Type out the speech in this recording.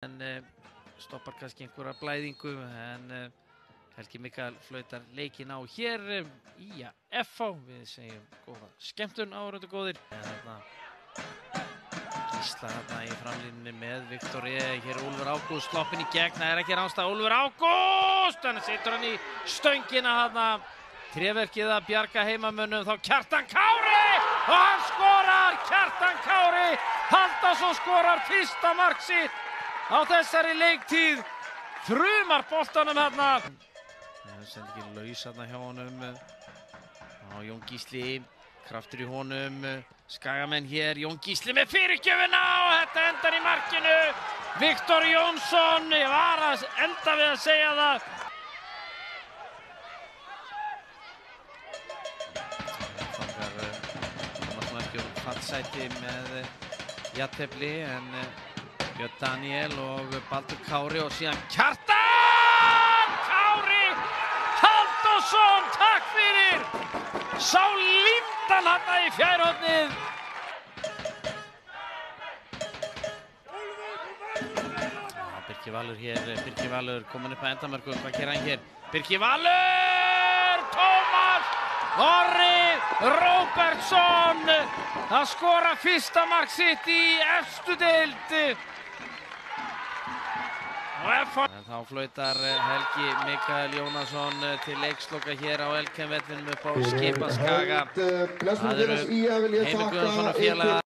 En stoppar kannski einhverja blæðingu en Helgi Mikael flautar leikinn á hér í FH. Við segjum góða skemmtun áhorfendur góðir. Gísla þarna í framlínunni með Viktor E. Hér er Úlfur Ágúst sloppinn í gegn. Það er ekki ránstað Úlfur Ágúst. Þannig setur hann í stöngina þarna. Tréverkið að bjarga heimamönnum þá Kjartan Kári og hann skorar. Kjartan Kári Halldórsson skorar fyrsta mark sitt á þessari leiktíð. Þrumar boltanum þarna. Það sendi ekki laus þarna hjá honum. Jón Gísli, kraftur í honum. Skagamenn hér, Jón Gísli með fyrirgjöfina og þetta endar í markinu. Viktor Jónsson, ég var að enda við að segja það. Fangar ekki úr fallsæti með jafntefli en Björn Daniel og Baldur Kári og síðan Kjartan Kári Halldórsson, takk fyrir! Sá límdan hann í fjærhornið. Birkir Valur hér, Birkir Valur kominn upp að endamörku, hvað gerir hann hér? Birkir Valur, Tómas Orri Róbertsson að skora fyrsta mark sitt í efstu deild. En þá flautar Helgi Mikael Jónasson til leiksloka hér á Elkem vellinum upp á Skipaskaga. Það eru Heimir Guðjónsson og félagar.